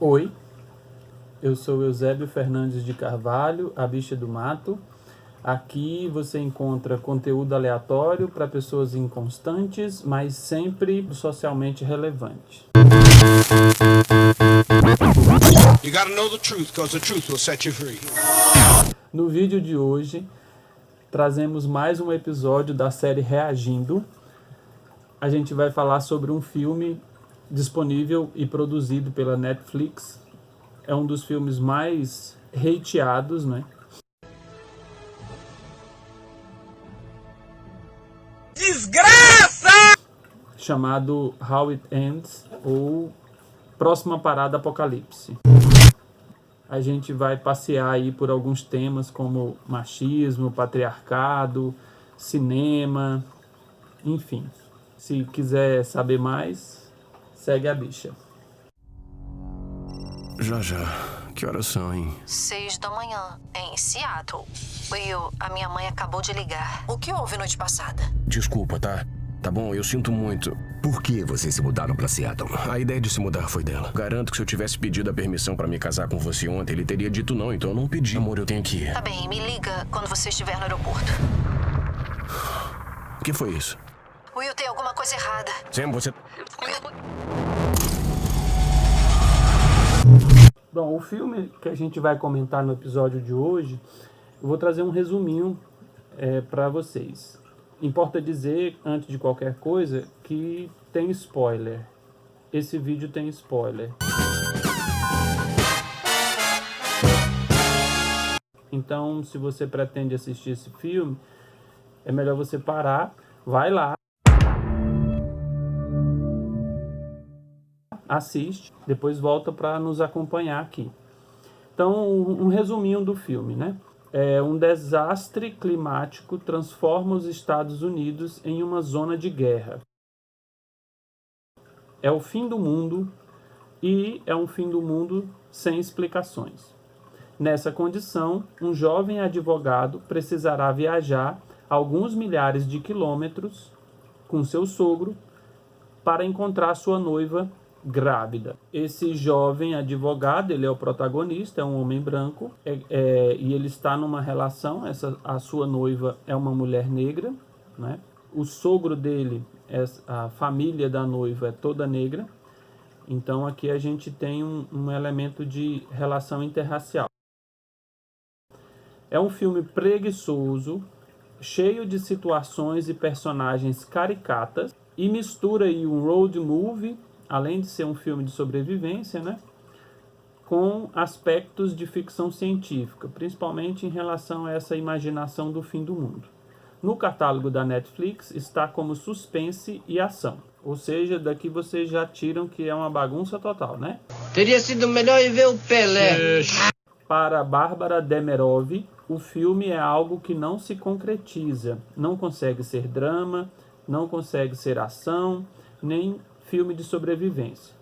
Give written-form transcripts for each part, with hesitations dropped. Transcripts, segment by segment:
Oi, eu sou Eusébio Fernandes de Carvalho, a Bicha do Mato. Aqui você encontra conteúdo aleatório para pessoas inconstantes, mas sempre socialmente relevante. You gotta know the truth, because the truth will set you free. No vídeo de hoje, trazemos mais um episódio da série Reagindo. A gente vai falar sobre um filme disponível e produzido pela Netflix. É um dos filmes mais hateados, né? Desgraça! Chamado How It Ends, ou Próxima Parada Apocalipse. A gente vai passear aí por alguns temas como machismo, patriarcado, cinema, enfim. Se quiser saber mais, segue a bicha. Já. Que horas são, hein? 6 da manhã, em Seattle. Will, a minha mãe acabou de ligar. O que houve noite passada? Desculpa, tá? Tá bom, eu sinto muito. Por que vocês se mudaram pra Seattle? A ideia de se mudar foi dela. Garanto que se eu tivesse pedido a permissão pra me casar com você ontem, ele teria dito não, então eu não pedi. Amor, eu tenho que ir. Tá bem, me liga quando você estiver no aeroporto. O que foi isso? Will, tem alguma coisa errada. Sam, você... Bom, o filme que a gente vai comentar no episódio de hoje, eu vou trazer um resuminho para vocês. Importa dizer, antes de qualquer coisa, que tem spoiler. Esse vídeo tem spoiler. Então, se você pretende assistir esse filme, é melhor você parar, vai lá, assiste, depois volta para nos acompanhar aqui. Então, um resuminho do filme, né? Um desastre climático transforma os Estados Unidos em uma zona de guerra. É o fim do mundo e é um fim do mundo sem explicações. Nessa condição, um jovem advogado precisará viajar alguns milhares de quilômetros com seu sogro para encontrar sua noiva grávida. Esse jovem advogado, ele é o protagonista, é um homem branco, e ele está numa relação, a sua noiva é uma mulher negra, né? O sogro dele, a família da noiva é toda negra, então aqui a gente tem um elemento de relação interracial. É um filme preguiçoso, cheio de situações e personagens caricatas, e mistura aí um road movie, além de ser um filme de sobrevivência, né, com aspectos de ficção científica, principalmente em relação a essa imaginação do fim do mundo. No catálogo da Netflix está como suspense e ação, ou seja, daqui vocês já tiram que é uma bagunça total, né? Teria sido melhor ir ver o Pelé. Para Bárbara Demerov, o filme é algo que não se concretiza, não consegue ser drama, não consegue ser ação, nem filme de sobrevivência.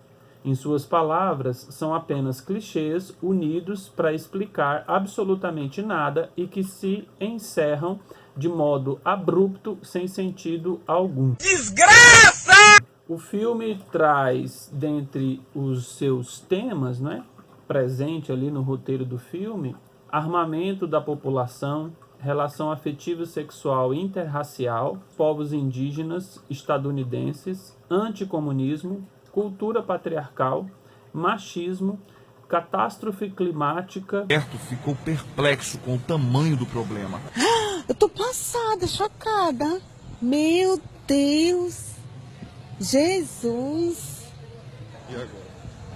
Em suas palavras, são apenas clichês unidos para explicar absolutamente nada e que se encerram de modo abrupto, sem sentido algum. Desgraça! O filme traz, dentre os seus temas, né, presente ali no roteiro do filme, armamento da população, relação afetiva e sexual interracial, povos indígenas, estadunidenses, anticomunismo, cultura patriarcal, machismo, catástrofe climática. Roberto ficou perplexo com o tamanho do problema. Eu tô passada, chocada. Meu Deus. Jesus. E agora?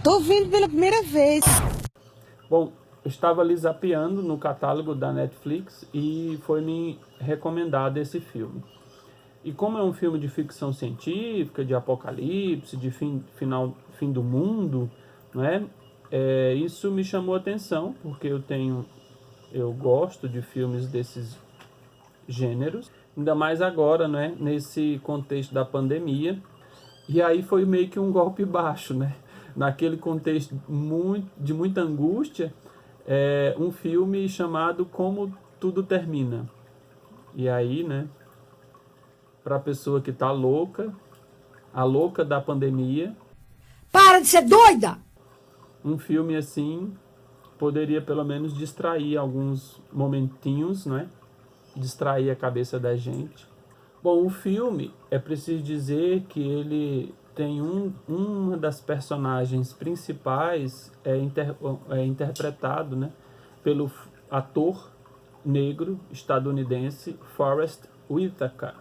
Tô vendo pela primeira vez. Bom, eu estava ali zapeando no catálogo da Netflix e foi me recomendado esse filme. E como é um filme de ficção científica, de apocalipse, de fim do mundo, né? Isso me chamou a atenção, porque eu gosto de filmes desses gêneros, ainda mais agora, né? Nesse contexto da pandemia. E aí foi meio que um golpe baixo, né? Naquele contexto de muita angústia, um filme chamado Como Tudo Termina. E aí, né, para a pessoa que tá louca, a louca da pandemia. Para de ser doida! um filme assim poderia pelo menos distrair alguns momentinhos, né? Distrair a cabeça da gente. Bom, o filme, é preciso dizer que ele tem uma das personagens principais é interpretado, né, pelo ator negro estadunidense Forest Whitaker.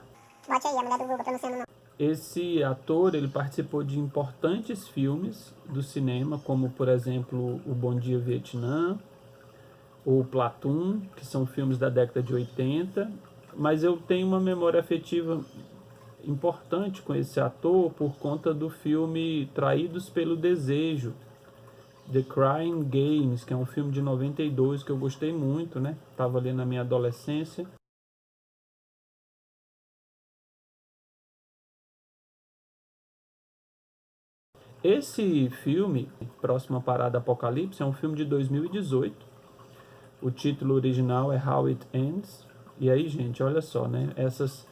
Bote aí, a mulher do Google pronunciando o nome. Esse ator, ele participou de importantes filmes do cinema, como, por exemplo, O Bom Dia Vietnã, ou Platoon, que são filmes da década de 80, mas eu tenho uma memória afetiva importante com esse ator por conta do filme Traídos pelo Desejo, The Crying Games, que é um filme de 92 que eu gostei muito, né? Estava ali na minha adolescência. Esse filme, Próxima Parada Apocalipse, é um filme de 2018. O título original é How It Ends. E aí, gente, olha só, né? Essas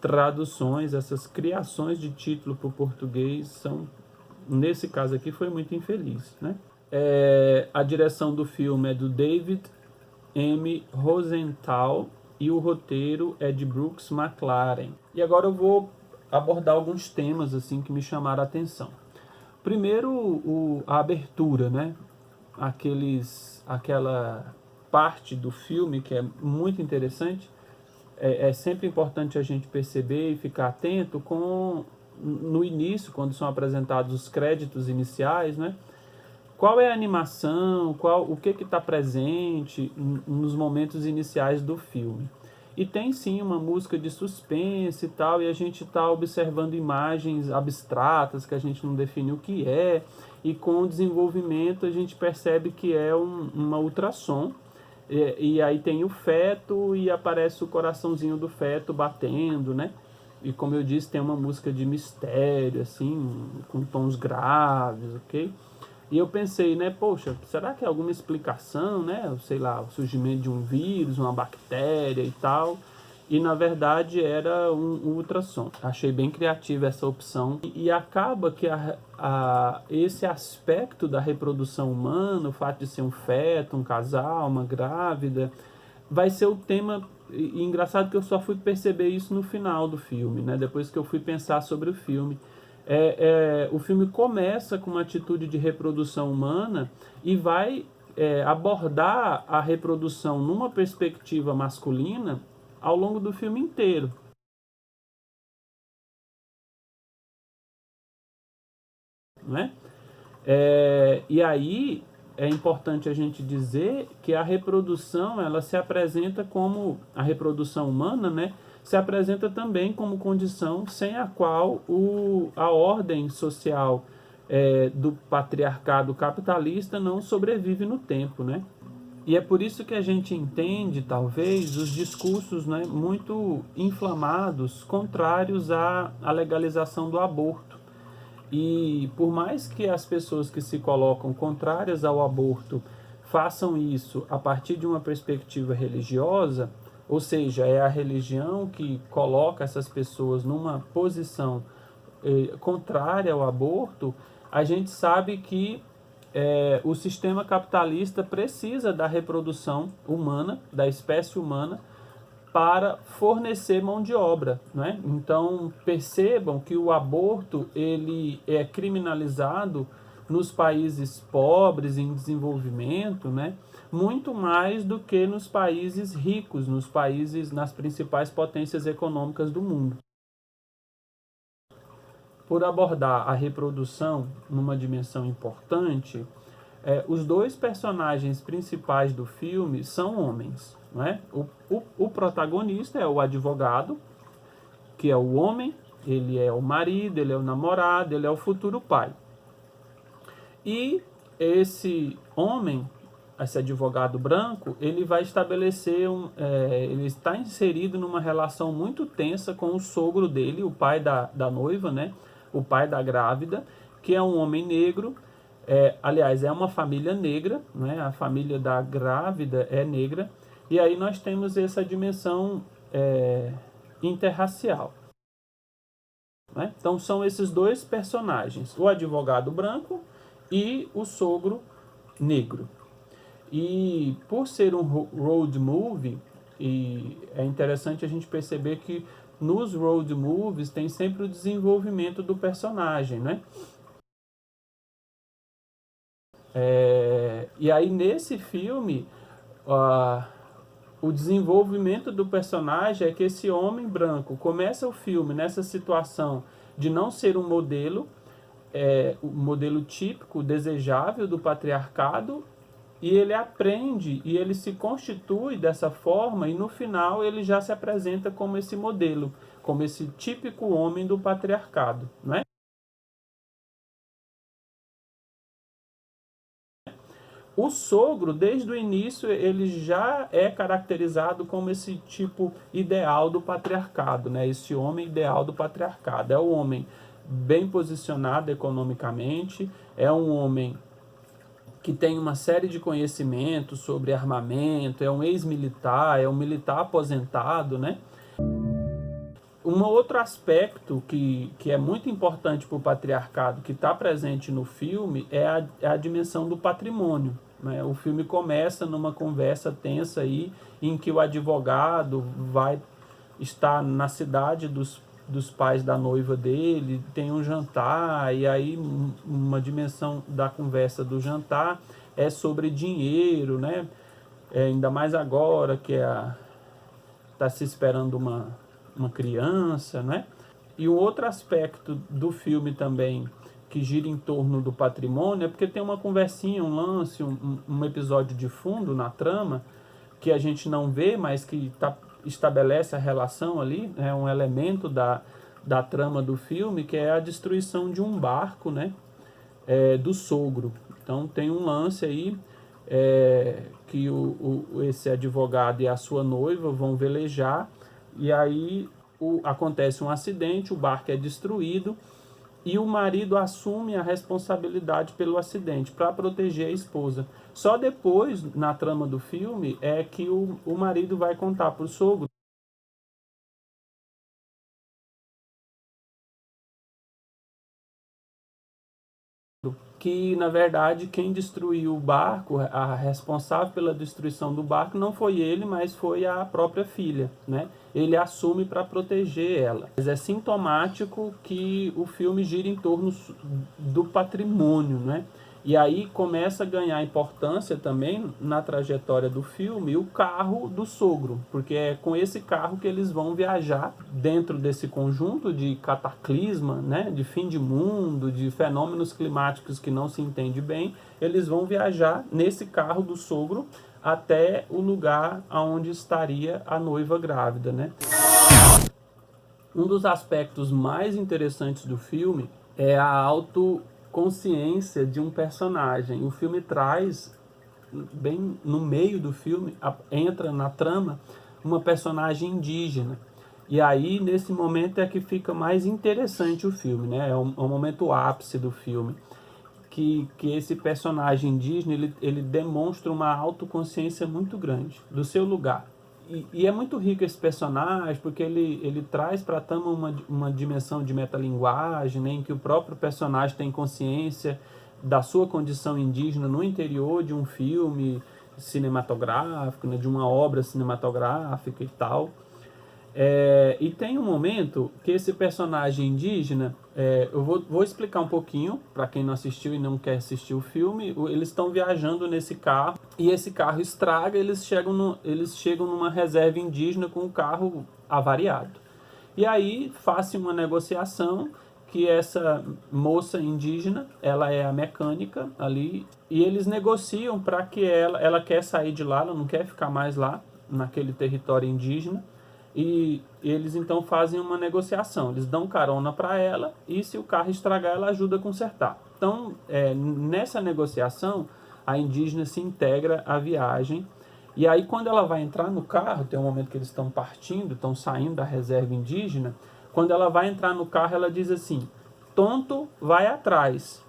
traduções, essas criações de título para o português são, nesse caso aqui, foi muito infeliz, né? A direção do filme é do David M. Rosenthal e o roteiro é de Brooks McLaren. E agora eu vou abordar alguns temas assim que me chamaram a atenção. Primeiro, a abertura, né? Aquela parte do filme que é muito interessante. É sempre importante a gente perceber e ficar atento no início, quando são apresentados os créditos iniciais, né? Qual é a animação, o que está presente nos momentos iniciais do filme. E tem sim uma música de suspense e tal, e a gente está observando imagens abstratas que a gente não definiu o que é, e com o desenvolvimento a gente percebe que é uma ultrassom, e aí tem o feto e aparece o coraçãozinho do feto batendo, né? E como eu disse, tem uma música de mistério, assim, com tons graves, ok? E eu pensei, né, poxa, será que é alguma explicação, né? Sei lá, o surgimento de um vírus, uma bactéria e tal. E na verdade era um ultrassom. Achei bem criativa essa opção. E acaba que esse aspecto da reprodução humana, o fato de ser um feto, um casal, uma grávida, vai ser o tema. E engraçado que eu só fui perceber isso no final do filme, né? Depois que eu fui pensar sobre o filme. O filme começa com uma atitude de reprodução humana e vai abordar a reprodução numa perspectiva masculina ao longo do filme inteiro. Né? E aí é importante a gente dizer que a reprodução, ela se apresenta como a reprodução humana, né? Se apresenta também como condição sem a qual a ordem social do patriarcado capitalista não sobrevive no tempo, né? E é por isso que a gente entende, talvez, os discursos, né, muito inflamados, contrários à legalização do aborto. E por mais que as pessoas que se colocam contrárias ao aborto façam isso a partir de uma perspectiva religiosa, ou seja, é a religião que coloca essas pessoas numa posição contrária ao aborto, a gente sabe que o sistema capitalista precisa da reprodução humana, da espécie humana, para fornecer mão de obra, né? Então, percebam que o aborto ele é criminalizado nos países pobres, em desenvolvimento, né? Muito mais do que nos países ricos, nas principais potências econômicas do mundo. Por abordar a reprodução numa dimensão importante, os dois personagens principais do filme são homens. Né? O protagonista é o advogado, que é o homem, ele é o marido, ele é o namorado, ele é o futuro pai. E esse homem, esse advogado branco, ele vai estabelecer, ele está inserido numa relação muito tensa com o sogro dele, o pai da noiva, né? O pai da grávida, que é um homem negro. Aliás, é uma família negra, né? A família da grávida é negra. E aí nós temos essa dimensão interracial. Né? Então são esses dois personagens, o advogado branco e o sogro negro. E por ser um road movie, e é interessante a gente perceber que nos road movies tem sempre o desenvolvimento do personagem, né? E aí nesse filme, o desenvolvimento do personagem é que esse homem branco começa o filme nessa situação de não ser um modelo, o modelo típico, desejável do patriarcado, e ele aprende e ele se constitui dessa forma, e no final ele já se apresenta como esse modelo, como esse típico homem do patriarcado, não é? O sogro, desde o início, ele já é caracterizado como esse tipo ideal do patriarcado, né? Esse homem ideal do patriarcado. É o homem bem posicionado economicamente, é um homem que tem uma série de conhecimentos sobre armamento, é um ex-militar, é um militar aposentado, né? Um outro aspecto que é muito importante para o patriarcado, que está presente no filme, é a dimensão do patrimônio, né? O filme começa numa conversa tensa aí, em que o advogado vai estar na cidade dos pais da noiva dele, tem um jantar, e aí uma dimensão da conversa do jantar é sobre dinheiro, né? Ainda mais agora que está se esperando uma criança, né? E um outro aspecto do filme também que gira em torno do patrimônio é porque tem uma conversinha, um lance, um episódio de fundo na trama que a gente não vê, mas que estabelece a relação ali, é um elemento da trama do filme, que é a destruição de um barco, né? Do sogro. Então tem um lance aí que esse advogado e a sua noiva vão velejar, e aí acontece um acidente, o barco é destruído e o marido assume a responsabilidade pelo acidente para proteger a esposa. Só depois, na trama do filme, é que o marido vai contar para o sogro que, na verdade, quem destruiu o barco, a responsável pela destruição do barco, não foi ele, mas foi a própria filha, né? Ele assume para proteger ela. Mas é sintomático que o filme gira em torno do patrimônio, né? E aí começa a ganhar importância também na trajetória do filme o carro do sogro, porque é com esse carro que eles vão viajar dentro desse conjunto de cataclisma, né, de fim de mundo, de fenômenos climáticos que não se entende bem. Eles vão viajar nesse carro do sogro até o lugar onde estaria a noiva grávida, né? Um dos aspectos mais interessantes do filme é a autoconsciência de um personagem. O filme traz, bem no meio do filme, entra na trama uma personagem indígena. E aí, nesse momento, é que fica mais interessante o filme, né? É o momento ápice do filme. Que esse personagem indígena, ele demonstra uma autoconsciência muito grande do seu lugar. E é muito rico esse personagem, porque ele traz para a trama uma dimensão de metalinguagem, né, em que o próprio personagem tem consciência da sua condição indígena no interior de um filme cinematográfico, né, de uma obra cinematográfica e tal. E tem um momento que esse personagem indígena, eu vou explicar um pouquinho para quem não assistiu e não quer assistir o filme. Eles estão viajando nesse carro e esse carro estraga, eles chegam numa reserva indígena com o carro avariado. E aí faz uma negociação que essa moça indígena, ela é a mecânica ali, e eles negociam para que ela quer sair de lá, ela não quer ficar mais lá naquele território indígena. E eles então fazem uma negociação, eles dão carona para ela e se o carro estragar ela ajuda a consertar. Então nessa negociação a indígena se integra à viagem, e aí quando ela vai entrar no carro, tem um momento que eles estão partindo, estão saindo da reserva indígena, quando ela vai entrar no carro ela diz assim: tonto vai atrás,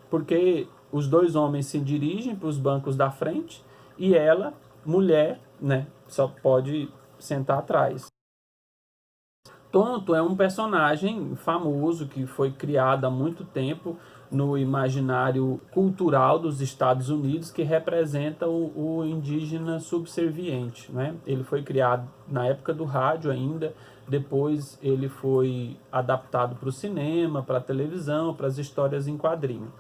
porque os dois homens se dirigem para os bancos da frente e ela, mulher, né, só pode sentar atrás. Tonto é um personagem famoso que foi criado há muito tempo no imaginário cultural dos Estados Unidos, que representa o indígena subserviente, né? Ele foi criado na época do rádio ainda, depois ele foi adaptado para o cinema, para a televisão, para as histórias em quadrinho.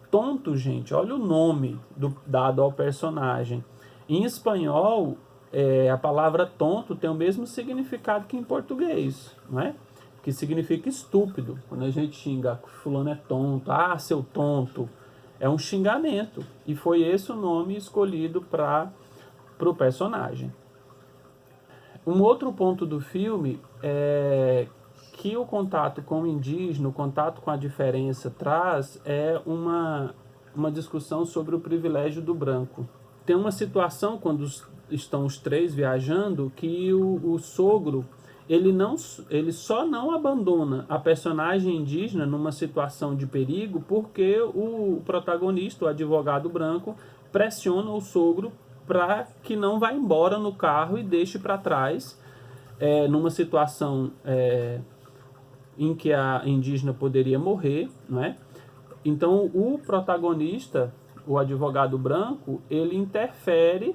Tonto, gente, olha o nome dado ao personagem. Em espanhol, a palavra tonto tem o mesmo significado que em português, não é? Que significa estúpido. Quando a gente xinga, fulano é tonto, ah, seu tonto, é um xingamento. E foi esse o nome escolhido para o personagem. Um outro ponto do filme é que o contato com o indígena, o contato com a diferença traz uma discussão sobre o privilégio do branco. Tem uma situação quando estão os três viajando que o sogro ele só não abandona a personagem indígena numa situação de perigo porque o protagonista, o advogado branco, pressiona o sogro para que não vá embora no carro e deixe para trás, numa situação em que a indígena poderia morrer, não é? Então o protagonista, o advogado branco, ele interfere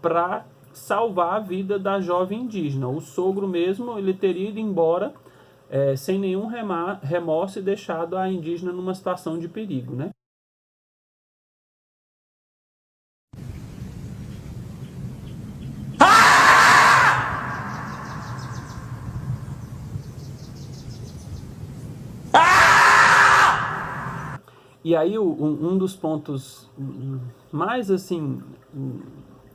para salvar a vida da jovem indígena. O sogro mesmo, ele teria ido embora sem nenhum remorso e deixado a indígena numa situação de perigo, né? E aí um dos pontos mais assim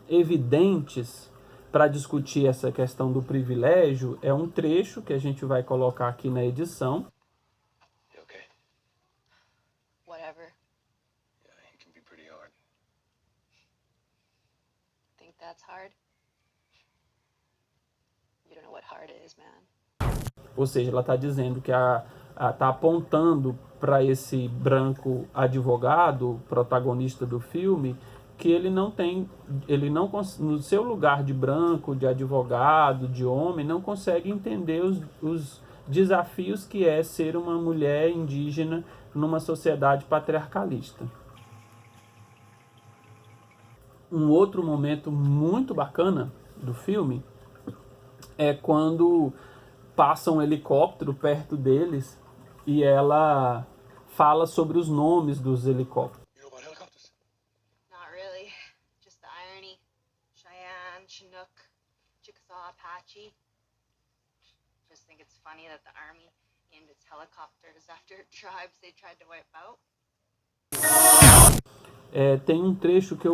evidentes para discutir essa questão do privilégio é um trecho que a gente vai colocar aqui na edição. Okay? Whatever. Yeah, it can be pretty hard. Think that's hard? You don't know what hard is, man. Ou seja, ela está dizendo que está apontando para esse branco advogado, protagonista do filme, que ele não, no seu lugar de branco, de advogado, de homem, não consegue entender os desafios que é ser uma mulher indígena numa sociedade patriarcalista. Um outro momento muito bacana do filme é quando passa um helicóptero perto deles e ela fala sobre os nomes dos helicópteros. Not really. Just the irony. Cheyenne, Chinook, Chickasaw, Apache. Just think it's funny that the Army named its helicopters after tribes they tried to wipe out. Tem um trecho que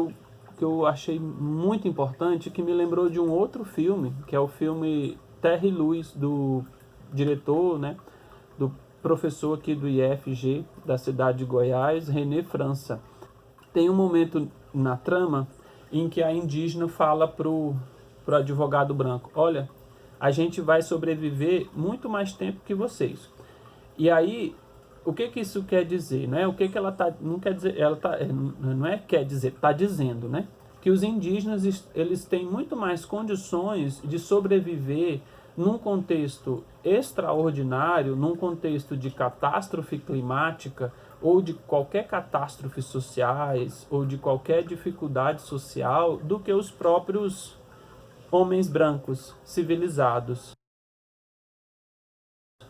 eu achei muito importante, que me lembrou de um outro filme, que é o filme Terra e Luz, do diretor, né, do professor aqui do IFG, da cidade de Goiás, René França. Tem um momento na trama em que a indígena fala pro advogado branco: olha, a gente vai sobreviver muito mais tempo que vocês. E aí, o que isso quer dizer, né? O que ela tá, não quer dizer, ela tá, não é quer dizer, tá dizendo, né? Que os indígenas, eles têm muito mais condições de sobreviver num contexto extraordinário, num contexto de catástrofe climática ou de qualquer catástrofe sociais ou de qualquer dificuldade social, do que os próprios homens brancos civilizados,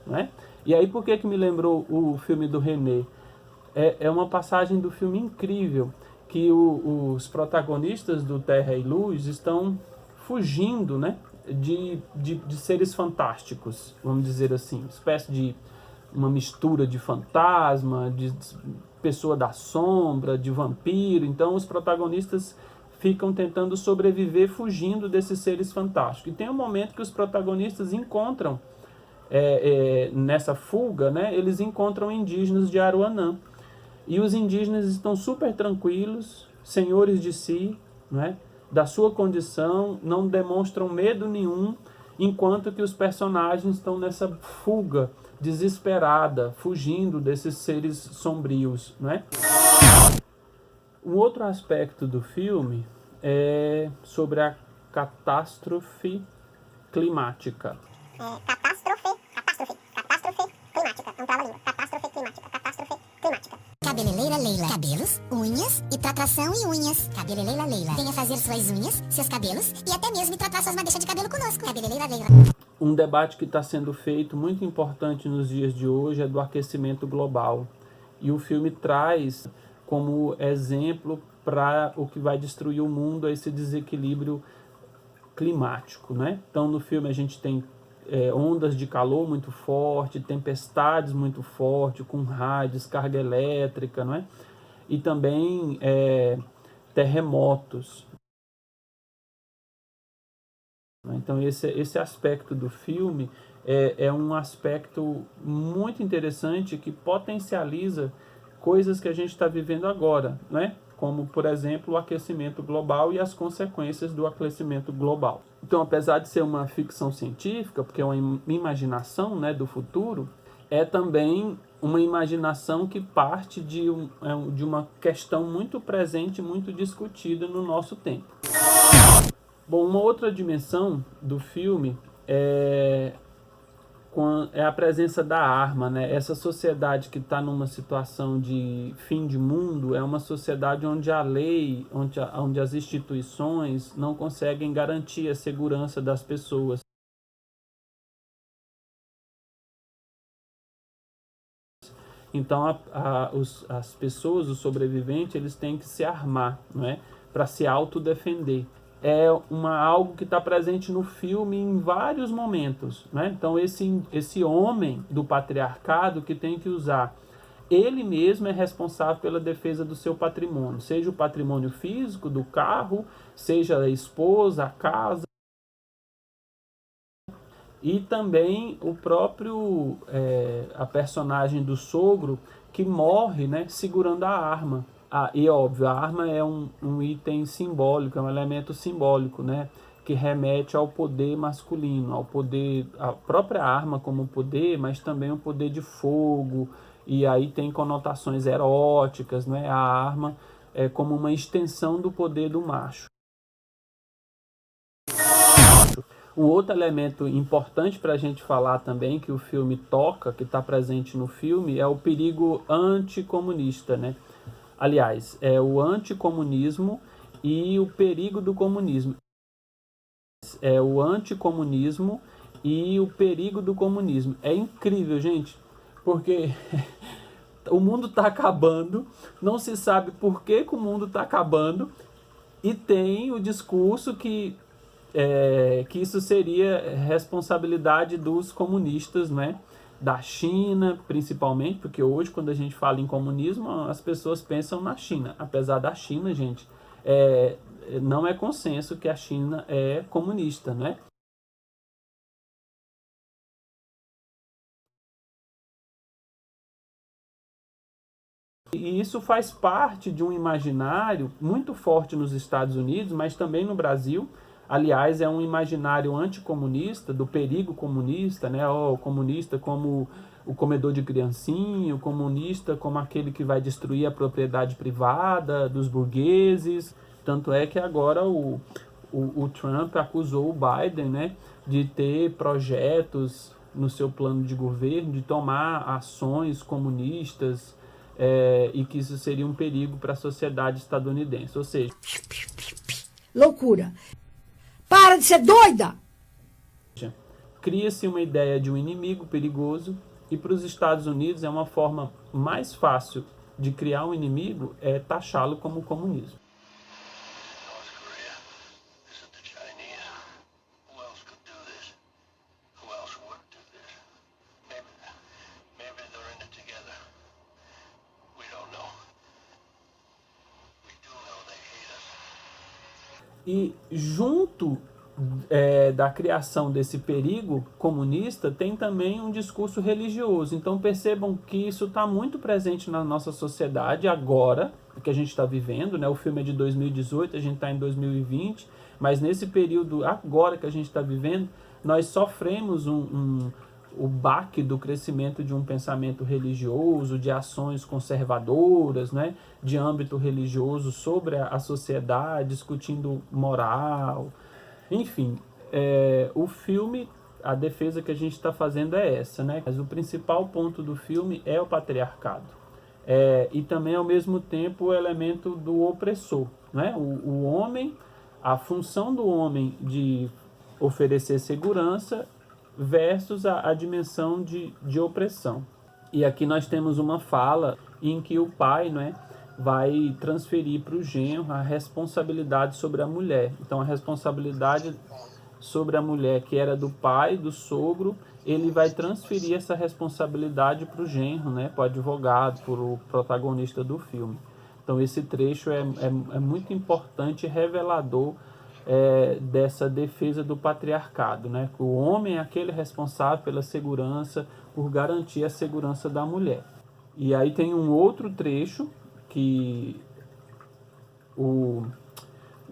né? E aí, por que me lembrou o filme do René? É uma passagem do filme incrível, que os protagonistas do Terra e Luz estão fugindo, né, de seres fantásticos, vamos dizer assim, espécie de uma mistura de fantasma, de pessoa da sombra, de vampiro. Então os protagonistas ficam tentando sobreviver fugindo desses seres fantásticos. E tem um momento que os protagonistas encontram, nessa fuga, né, eles encontram indígenas de Aruanã. E os indígenas estão super tranquilos, senhores de si, né, da sua condição, não demonstram medo nenhum, enquanto que os personagens estão nessa fuga desesperada, fugindo desses seres sombrios, né? Um outro aspecto do filme é sobre a catástrofe climática. Catástrofe climática. É um trava-língua. Catástrofe climática. Cabeleleira Leila. Cabelos, unhas e tratação e unhas. Cabeleleira Leila. Venha fazer suas unhas, seus cabelos e até mesmo tratar suas madeixas de cabelo conosco. Cabeleleira Leila. Um debate que está sendo feito, muito importante nos dias de hoje, é do aquecimento global. E o filme traz como exemplo para o que vai destruir o mundo esse desequilíbrio climático, né? Então, no filme a gente tem ondas de calor muito forte, tempestades muito fortes, com raio, descarga elétrica, não é? E também terremotos. Então esse aspecto do filme é um aspecto muito interessante que potencializa coisas que a gente está vivendo agora, né? Como, por exemplo, o aquecimento global e as consequências do aquecimento global. Então, apesar de ser uma ficção científica, porque é uma imaginação, né, do futuro, é também uma imaginação que parte de uma questão muito presente, muito discutida no nosso tempo. Bom, uma outra dimensão do filme é a presença da arma, né? Essa sociedade que está numa situação de fim de mundo é uma sociedade onde a lei, onde as instituições não conseguem garantir a segurança das pessoas. Então as pessoas, os sobreviventes, eles têm que se armar, não é? Para se autodefender. É algo que está presente no filme em vários momentos, né? Então esse homem do patriarcado que tem que usar, ele mesmo é responsável pela defesa do seu patrimônio, seja o patrimônio físico do carro, seja a esposa, a casa, e também o próprio a personagem do sogro que morre, né, segurando a arma. E óbvio, a arma é um item simbólico, é um elemento simbólico, né? Que remete ao poder masculino, ao poder, a própria arma como poder, mas também o poder de fogo, e aí tem conotações eróticas, né? A arma é como uma extensão do poder do macho. Um outro elemento importante para a gente falar também, que o filme toca, que está presente no filme, é o perigo anticomunista, né? Aliás, é o anticomunismo e o perigo do comunismo. É o anticomunismo e o perigo do comunismo. É incrível, gente, porque o mundo está acabando, não se sabe por que o mundo está acabando, e tem o discurso que isso seria responsabilidade dos comunistas, né? Da China, principalmente, porque hoje, quando a gente fala em comunismo, as pessoas pensam na China. Apesar da China, gente, não é consenso que a China é comunista, né? E isso faz parte de um imaginário muito forte nos Estados Unidos, mas também no Brasil. Aliás, é um imaginário anticomunista, do perigo comunista, né? O comunista como o comedor de criancinha, o comunista como aquele que vai destruir a propriedade privada dos burgueses. Tanto é que agora o Trump acusou o Biden, né, de ter projetos no seu plano de governo, de tomar ações comunistas, e que isso seria um perigo para a sociedade estadunidense. Ou seja, Loucura. Para de ser doida! Cria-se uma ideia de um inimigo perigoso, e para os Estados Unidos é uma forma mais fácil de criar um inimigo é taxá-lo como comunismo. E junto da criação desse perigo comunista, tem também um discurso religioso. Então percebam que isso está muito presente na nossa sociedade agora, que a gente está vivendo, né? O filme é de 2018, a gente está em 2020, mas nesse período agora que a gente está vivendo, nós sofremos o baque do crescimento de um pensamento religioso, de ações conservadoras, né, de âmbito religioso sobre a sociedade, discutindo moral. Enfim, o filme, a defesa que a gente está fazendo é essa, né? Mas o principal ponto do filme é o patriarcado. e também, ao mesmo tempo, o elemento do opressor, né? O homem, a função do homem de oferecer segurança versus a dimensão de opressão. E aqui nós temos uma fala em que o pai, né, vai transferir para o genro a responsabilidade sobre a mulher. Então, a responsabilidade sobre a mulher, que era do pai, do sogro, ele vai transferir essa responsabilidade para o genro, né, para o advogado, para o protagonista do filme. Então, esse trecho é muito importante e revelador dessa defesa do patriarcado, né? O homem é aquele responsável pela segurança, por garantir a segurança da mulher. E aí tem um outro trecho que o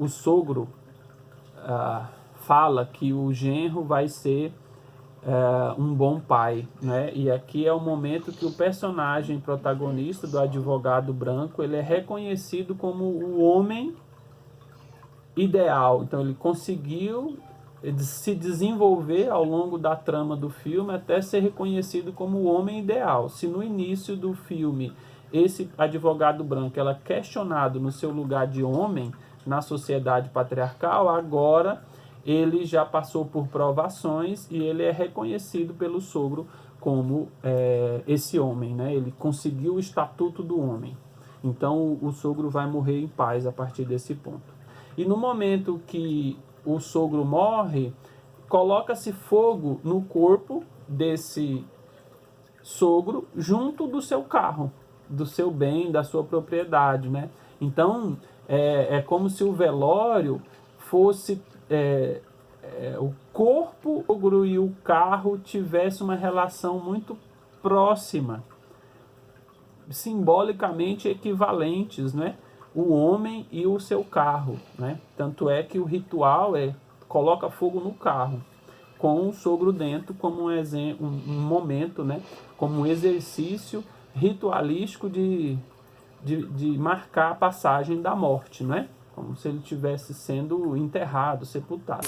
sogro fala que o genro vai ser um bom pai, né? E aqui é o momento que o personagem protagonista do advogado branco, ele é reconhecido como o homem ideal. Então ele conseguiu se desenvolver ao longo da trama do filme até ser reconhecido como o homem ideal. Se no início do filme esse advogado branco era questionado no seu lugar de homem na sociedade patriarcal, agora ele já passou por provações e ele é reconhecido pelo sogro como esse homem, né? Ele conseguiu o estatuto do homem. Então o sogro vai morrer em paz a partir desse ponto. E no momento que o sogro morre, coloca-se fogo no corpo desse sogro junto do seu carro, do seu bem, da sua propriedade, né? Então, é como se o velório fosse... o corpo, o sogro e o carro tivessem uma relação muito próxima, simbolicamente equivalentes, né? O homem e o seu carro, né? Tanto é que o ritual coloca fogo no carro, com o sogro dentro como um momento, né? Como um exercício ritualístico de marcar a passagem da morte, né? Como se ele estivesse sendo enterrado, sepultado.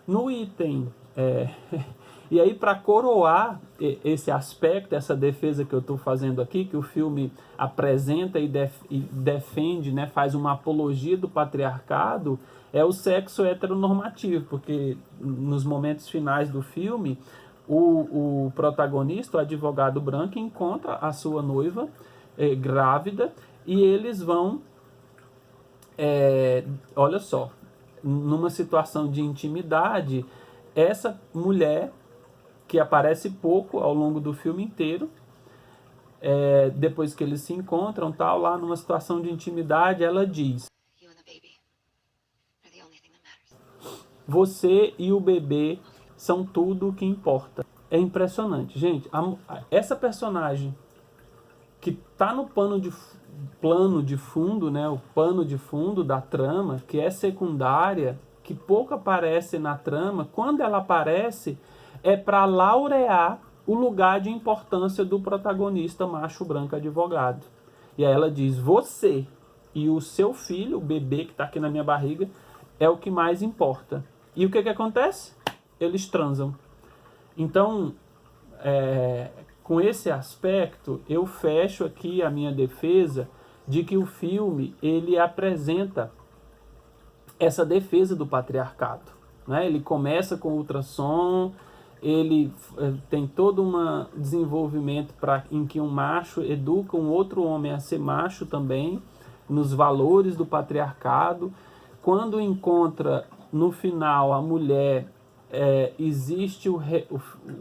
No item... E aí, para coroar esse aspecto, essa defesa que eu estou fazendo aqui, que o filme apresenta e defende, né, faz uma apologia do patriarcado, é o sexo heteronormativo, porque nos momentos finais do filme, o protagonista, o advogado branco, encontra a sua noiva grávida e eles vão, olha só, numa situação de intimidade, essa mulher, que aparece pouco ao longo do filme inteiro, depois que eles se encontram, tal, lá numa situação de intimidade, ela diz: você e o bebê são tudo o que importa. É impressionante, gente. Essa personagem que está no plano de fundo, né, o pano de fundo da trama, que é secundária, que pouco aparece na trama, quando ela aparece, é para laurear o lugar de importância do protagonista macho branco advogado. E aí ela diz: você e o seu filho, o bebê que está aqui na minha barriga, é o que mais importa. E o que acontece? Eles transam. Então, com esse aspecto, eu fecho aqui a minha defesa de que o filme, ele apresenta essa defesa do patriarcado, né? Ele começa com ultrassom, ele tem todo um desenvolvimento em que um macho educa um outro homem a ser macho também, nos valores do patriarcado. Quando encontra no final a mulher, existe o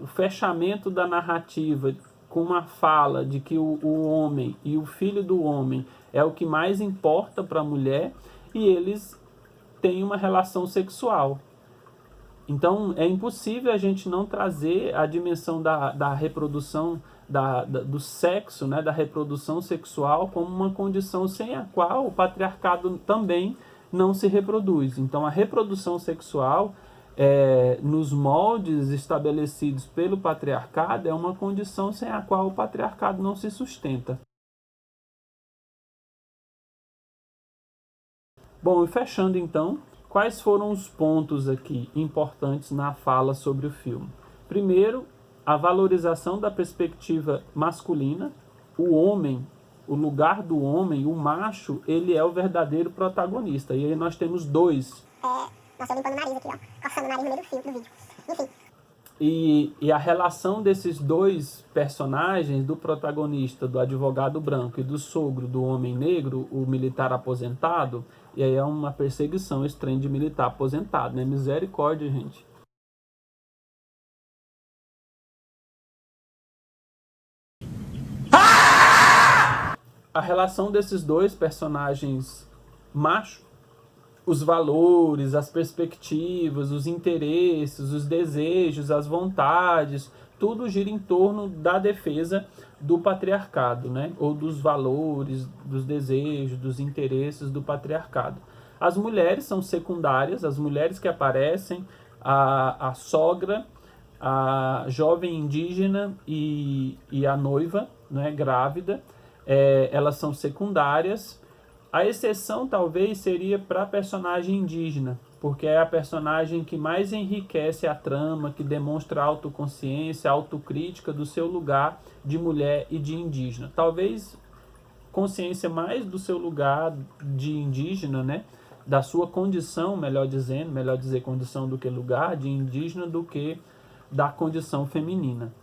fechamento da narrativa com uma fala de que o homem e o filho do homem é o que mais importa para a mulher, e eles têm uma relação sexual. Então, é impossível a gente não trazer a dimensão da reprodução, do sexo, né, da reprodução sexual, como uma condição sem a qual o patriarcado também não se reproduz. Então, a reprodução sexual, nos moldes estabelecidos pelo patriarcado, é uma condição sem a qual o patriarcado não se sustenta. Bom, e fechando então, quais foram os pontos aqui importantes na fala sobre o filme? Primeiro, a valorização da perspectiva masculina, o homem, o lugar do homem, o macho, ele é o verdadeiro protagonista. E aí nós temos dois. Nossa, eu limpando o nariz aqui, ó. Coçando o nariz no meio do vídeo. Enfim. E a relação desses dois personagens, do protagonista, do advogado branco e do sogro do homem negro, o militar aposentado, e aí é uma perseguição esse trem de militar aposentado, né? Misericórdia, gente. A relação desses dois personagens macho, os valores, as perspectivas, os interesses, os desejos, as vontades, tudo gira em torno da defesa do patriarcado, né? Ou dos valores, dos desejos, dos interesses do patriarcado. As mulheres são secundárias, as mulheres que aparecem, a sogra, a jovem indígena e a noiva, né, grávida, elas são secundárias. A exceção, talvez, seria para a personagem indígena, porque é a personagem que mais enriquece a trama, que demonstra autoconsciência, autocrítica do seu lugar de mulher e de indígena. Talvez consciência mais do seu lugar de indígena, né? Da sua condição, melhor dizer condição do que lugar, de indígena, do que da condição feminina.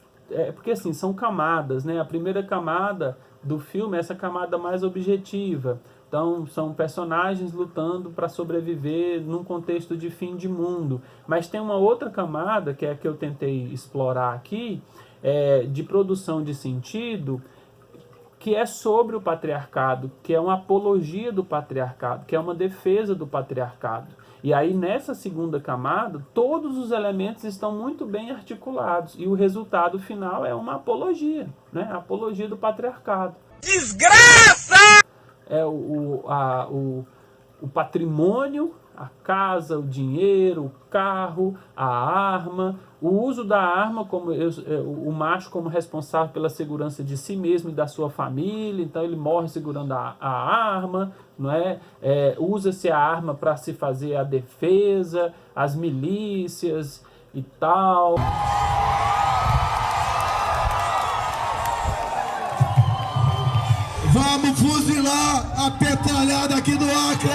Porque, assim, são camadas, né? A primeira camada do filme é essa camada mais objetiva. Então, são personagens lutando para sobreviver num contexto de fim de mundo. Mas tem uma outra camada, que é a que eu tentei explorar aqui, de produção de sentido, que é sobre o patriarcado, que é uma apologia do patriarcado, que é uma defesa do patriarcado. E aí, nessa segunda camada, todos os elementos estão muito bem articulados. E o resultado final é uma apologia, né? A apologia do patriarcado. Desgraça! É o patrimônio, a casa, o dinheiro, o carro, a arma, o uso da arma, como o macho como responsável pela segurança de si mesmo e da sua família, então ele morre segurando a arma, não é? Usa-se a arma para se fazer a defesa, as milícias e tal. Vamos fuzilar a petralhada aqui do Acre!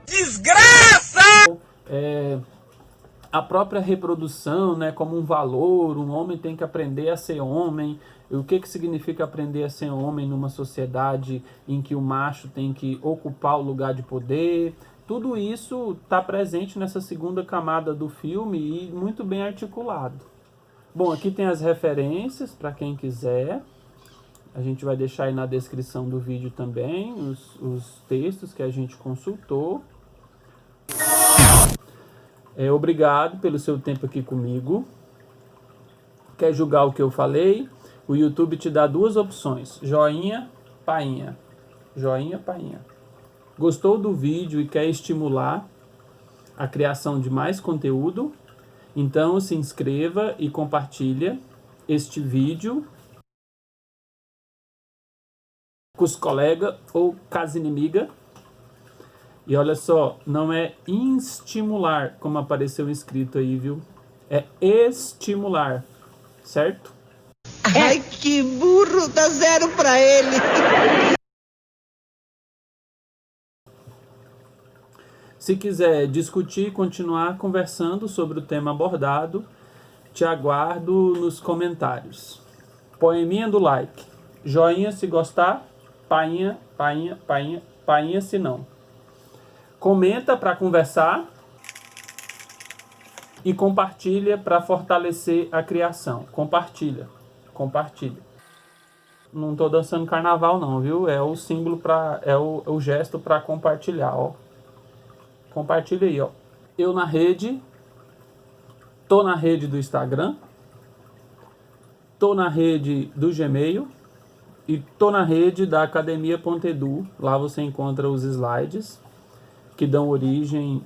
Desgraça! A própria reprodução, né, como um valor, um homem tem que aprender a ser homem. O que significa aprender a ser homem numa sociedade em que o macho tem que ocupar o lugar de poder? Tudo isso está presente nessa segunda camada do filme e muito bem articulado. Bom, aqui tem as referências para quem quiser. A gente vai deixar aí na descrição do vídeo também os textos que a gente consultou. Obrigado pelo seu tempo aqui comigo. Quer julgar o que eu falei? O YouTube te dá duas opções: joinha, painha. Joinha, painha. Gostou do vídeo e quer estimular a criação de mais conteúdo? Então se inscreva e compartilha este vídeo com os colegas ou com as inimigas. E olha só, não é estimular, como apareceu escrito aí, viu? É estimular, certo? Ai, que burro, dá 0 pra ele. Se quiser discutir e continuar conversando sobre o tema abordado, te aguardo nos comentários. Poeminha do like. Joinha se gostar, painha, painha, painha, painha se não. Comenta para conversar e compartilha para fortalecer a criação. Compartilha. Não tô dançando carnaval não, viu? É o símbolo o gesto para compartilhar, ó. Compartilha aí, ó. Eu na rede, tô na rede do Instagram, tô na rede do Gmail e tô na rede da Academia.edu. Lá você encontra os slides que dão origem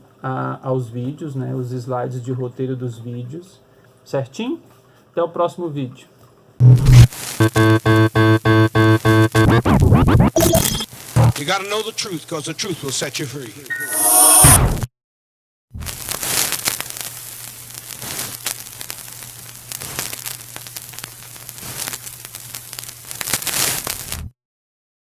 aos vídeos, né? Os slides de roteiro dos vídeos. Certinho? Até o próximo vídeo. You gotta know the truth, because the truth will set you free.